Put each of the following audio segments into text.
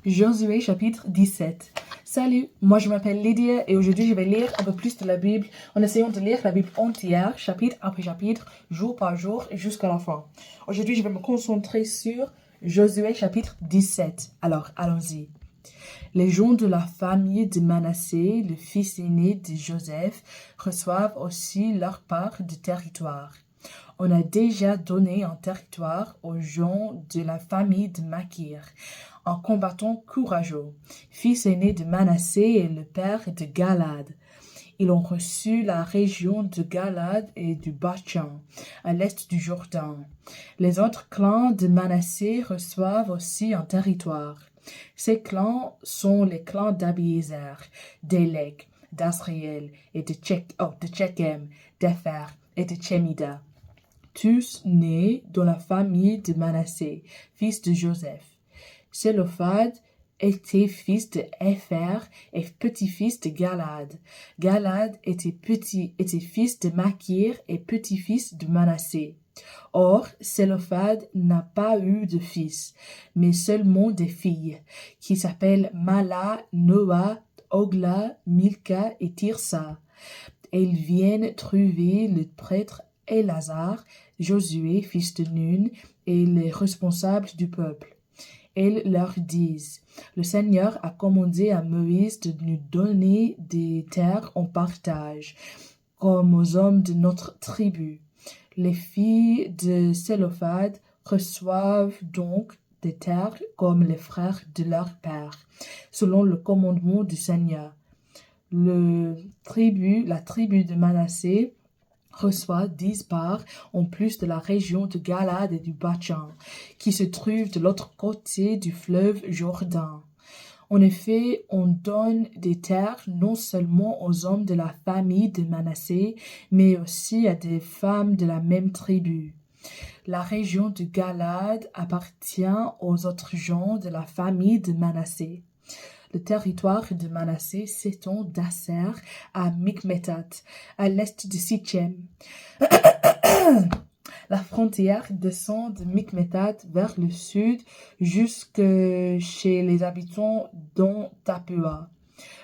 Josué chapitre 17. Salut, moi je m'appelle Lydia et aujourd'hui je vais lire un peu plus de la Bible en essayant de lire la Bible entière, chapitre après chapitre, jour par jour jusqu'à la fin. Aujourd'hui je vais me concentrer sur Josué chapitre 17. Alors allons-y. Les gens de la famille de Manassé, le fils aîné de Joseph, reçoivent aussi leur part de territoire. On a déjà donné un territoire aux gens de la famille de Makir, un combattant courageux, fils aîné de Manassé et le père de Galad. Ils ont reçu la région de Galad et du Bachan, à l'est du Jourdain. Les autres clans de Manassé reçoivent aussi un territoire. Ces clans sont les clans d'Abiézer, d'Élec, d'Asriel et de Tchékem, d'Epher et de Tchémida, tous nés dans la famille de Manassé, fils de Joseph. Sélophad était fils de Épher et petit-fils de Galad. Galad était fils de Makir et petit-fils de Manassé. Or, Sélophad n'a pas eu de fils, mais seulement des filles, qui s'appellent Mala, Noa, Ogla, Milka et Tirsa. Elles viennent trouver le prêtre Élazar, Josué, fils de Nun, et les responsables du peuple. Elles leur disent, le Seigneur a commandé à Moïse de nous donner des terres en partage, comme aux hommes de notre tribu. Les filles de Sélophad reçoivent donc des terres comme les frères de leur père, selon le commandement du Seigneur. La tribu de Manassé reçoit 10 parts en plus de la région de Galad et du Bachan, qui se trouve de l'autre côté du fleuve Jourdain. En effet, on donne des terres non seulement aux hommes de la famille de Manassé, mais aussi à des femmes de la même tribu. La région de Galad appartient aux autres gens de la famille de Manassé. Le territoire de Manassé s'étend d'Asser à Mikmétat, à l'est de Sichem. La frontière descend de Mikmétat vers le sud jusque chez les habitants d'On Tapua.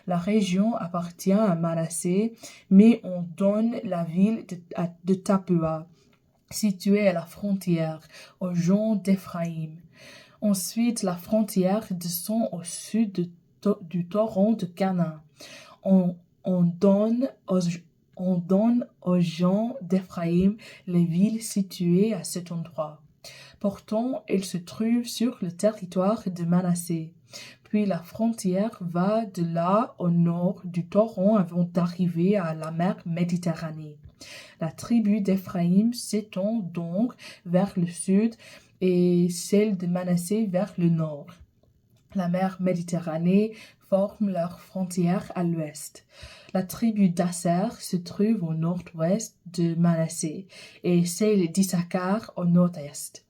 La région appartient à Manassé, mais on donne la ville de Tapua, située à la frontière, aux gens d'Éphraïm. Ensuite, la frontière descend au sud du torrent de Canaan. On donne aux gens d'Éphraïm les villes situées à cet endroit. Pourtant, elles se trouvent sur le territoire de Manassé. Puis la frontière va de là au nord du torrent avant d'arriver à la mer Méditerranée. La tribu d'Éphraïm s'étend donc vers le sud et celle de Manassé vers le nord. La mer Méditerranée forme leur frontière à l'ouest. La tribu d'Asser se trouve au nord-ouest de Manassé et celle d'Issachar au nord-est.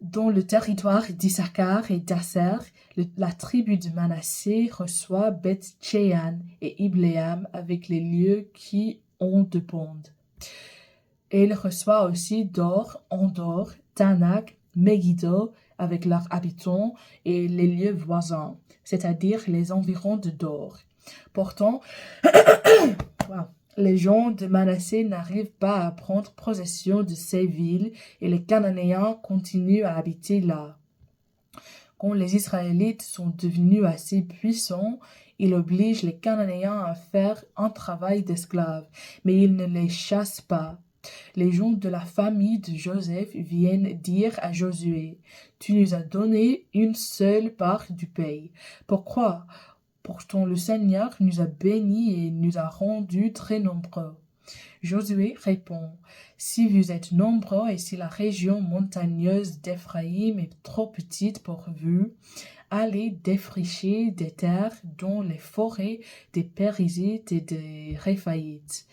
Dans le territoire d'Issachar et d'Asser, la tribu de Manassé reçoit Beth-Tchéan et Ibléam avec les lieux qui en dépendent. Elle reçoit aussi Dor, Endor, Tanak, Megiddo avec leurs habitants et les lieux voisins, c'est-à-dire les environs de Dor. Pourtant, les gens de Manassé n'arrivent pas à prendre possession de ces villes et les Cananéens continuent à habiter là. Quand les Israélites sont devenus assez puissants, ils obligent les Cananéens à faire un travail d'esclaves, mais ils ne les chassent pas. Les gens de la famille de Joseph viennent dire à Josué, « Tu nous as donné une seule part du pays. Pourquoi ? Pourtant le Seigneur nous a bénis et nous a rendus très nombreux. » Josué répond, « Si vous êtes nombreux et si la région montagneuse d'Éphraïm est trop petite pour vous, allez défricher des terres dans les forêts des Périzites et des Réphaïtes. »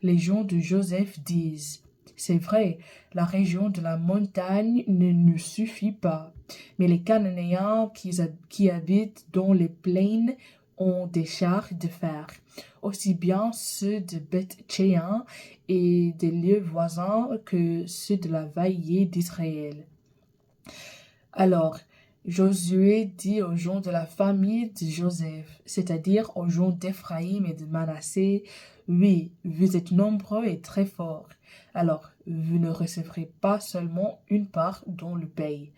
Les gens de Joseph disent, « C'est vrai, la région de la montagne ne nous suffit pas, mais les Cananéens qui habitent dans les plaines ont des chars de fer, aussi bien ceux de Beth-Tchéan et des lieux voisins que ceux de la vallée d'Israël. » Alors, Josué dit aux gens de la famille de Joseph, c'est-à-dire aux gens d'Éphraïm et de Manassé, oui, vous êtes nombreux et très forts. Alors, vous ne recevrez pas seulement une part dans le pays.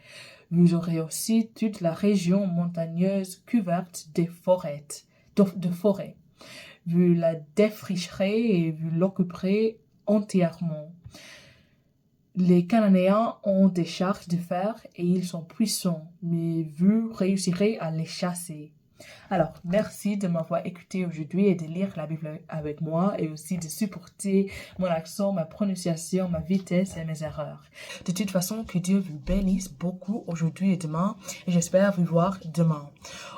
Vous aurez aussi toute la région montagneuse couverte de forêts. Vous la défricherez et vous l'occuperez entièrement. Les Cananéens ont des charges de fer et ils sont puissants, mais vous réussirez à les chasser. Alors, merci de m'avoir écouté aujourd'hui et de lire la Bible avec moi et aussi de supporter mon accent, ma prononciation, ma vitesse et mes erreurs. De toute façon, que Dieu vous bénisse beaucoup aujourd'hui et demain et j'espère vous voir demain.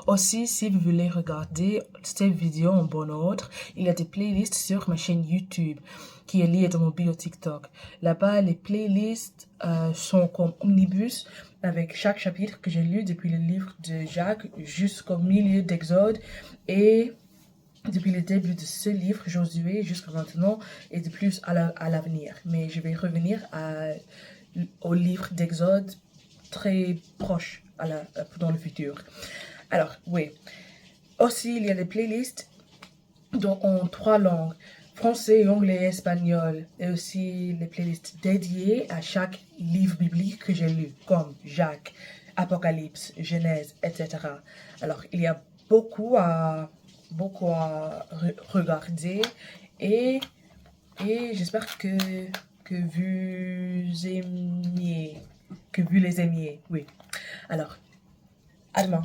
Aussi, si vous voulez regarder cette vidéo en bon ordre, il y a des playlists sur ma chaîne YouTube qui est liée dans mon bio TikTok. Là-bas, les playlists sont comme omnibus avec chaque chapitre que j'ai lu depuis le livre de Jacques jusqu'au milieu d'Exode et depuis le début de ce livre, Josué, jusqu'à maintenant et de plus à l'avenir. Mais je vais revenir au livre d'Exode très proche dans le futur. Alors, oui. Aussi, il y a des playlists en 3 langues. Français, anglais et espagnol, et aussi les playlists dédiées à chaque livre biblique que j'ai lu, comme Jacques, Apocalypse, Genèse, etc. Alors, il y a beaucoup à regarder et j'espère que vous aimiez, que vous les aimiez, oui. Alors, à demain.